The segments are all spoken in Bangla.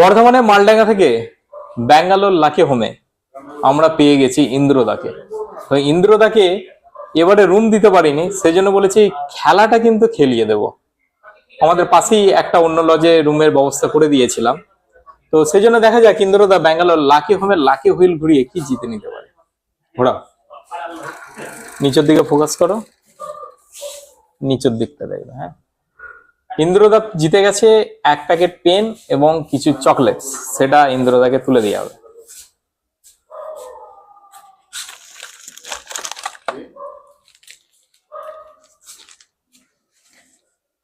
বর্ধমানে মালডাঙ্গা থেকে ব্যাঙ্গালোর লাকি হোমে আমরা পেয়ে গেছি ইন্দ্রদাকে। তো ইন্দ্রদাকে এবারে রুম দিতে পারিনি, সেজন্য বলেছি খেলাটা কিন্তু খেলিয়ে দেব। আমাদের পাশেই একটা অন্য লজে রুমের ব্যবস্থা করে দিয়েছিলাম, তো সেজন্য দেখা যাক ইন্দ্রদা ব্যাঙ্গালোর লাকি হোমের লাকি হুইল ঘুরিয়ে কি জিতে নিতে পারে। ঘোড়া নিচের দিকে ফোকাস করো, নিচের দিকটা দেখবে। হ্যাঁ, ইন্দ্রদা জিতে গেছে এক প্যাকেট পেন এবং কিছু চকলেটস, সেটা ইন্দ্রদাকে তুলে দেওয়া হবে।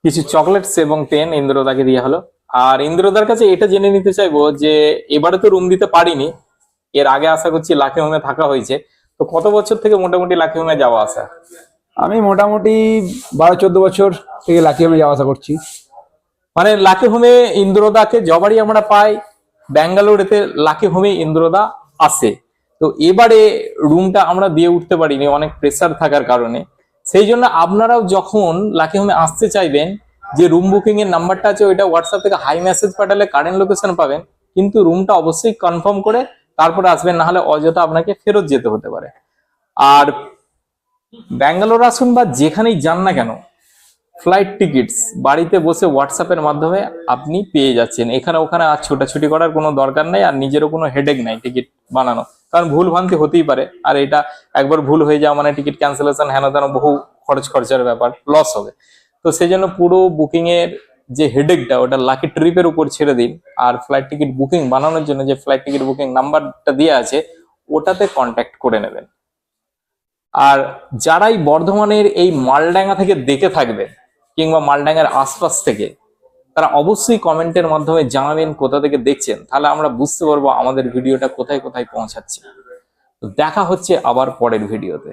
কিছু চকলেটস এবং পেন ইন্দ্রদাকে দেওয়া হলো। আর ইন্দ্রদার কাছে এটা জেনে নিতে চাইবো যে এবারে তো রুম দিতে পারিনি, এর আগে আশা করছি লাকি হোমে থাকা হয়েছে, তো কত বছর থেকে মোটামুটি লাকি হোমে যাওয়া আসা? আমি মোটামুটি 12-14 বছর থেকে লাকি হোমে যাওয়া আসা করছি। মানে লাকি হোমে ইন্দ্রদাকে যবারই আমরা পাই ব্যাঙ্গালোরেতে লাকি হোমে ইন্দ্রদা আসে। তো এবারে রুমটা আমরা দিয়ে উঠতে পারিনি অনেক প্রেসার থাকার কারণে, সেই জন্য আপনারাও যখন লাকি হোমে আসতে চাইবেন, যে রুম বুকিং এর নাম্বারটা আছে ওইটা হোয়াটসঅ্যাপ থেকে হাই মেসেজ পাঠালে কারেন্ট লোকেশন পাবেন, কিন্তু রুমটা অবশ্যই কনফার্ম করে তারপরে আসবেন, না হলে অযথা আপনাকে ফেরত যেতে হতে পারে। আর ব্যাঙ্গালোর আসুন বা যেখানেই যান না কেন, ফ্লাইট টিকিটস বাড়িতে বসে হোয়াটসঅ্যাপের মাধ্যমে আপনি পেয়ে যাচ্ছেন। এখানে ওখানে আর ছোটাছুটি করার কোনো দরকার নেই, আর নিজেরও কোনো হেডেক নাই টিকিট বানানো, কারণ ভুল ভ্রান্তি হতেই পারে। আর এটা একবার ভুল হয়ে যাওয়া মানে টিকিট ক্যান্সেলেশন হেন তেন বহু খরচার ব্যাপার, লস হবে। তো সেই জন্য পুরো বুকিং এর যে হেডেকটা ওটা লাকি ট্রিপের উপর ছেড়ে দিন, আর ফ্লাইট টিকিট বুকিং বানানোর জন্য যে ফ্লাইট টিকিট বুকিং নাম্বারটা দেওয়া আছে ওটাতে কন্ট্যাক্ট করে নেবেন। আর যারাই বর্ধমানের এই মালডাঙ্গা থেকে দেখে থাকবেন কিংবা মালডাঙ্গার আশপাশ থেকে, তারা অবশ্যই কমেন্টের মাধ্যমে জানাবেন কোথা থেকে দেখছেন, তাহলে আমরা বুঝতে পারবো আমাদের ভিডিওটা কোথায় কোথায় পৌঁছাচ্ছে। তো দেখা হচ্ছে আবার পরের ভিডিওতে।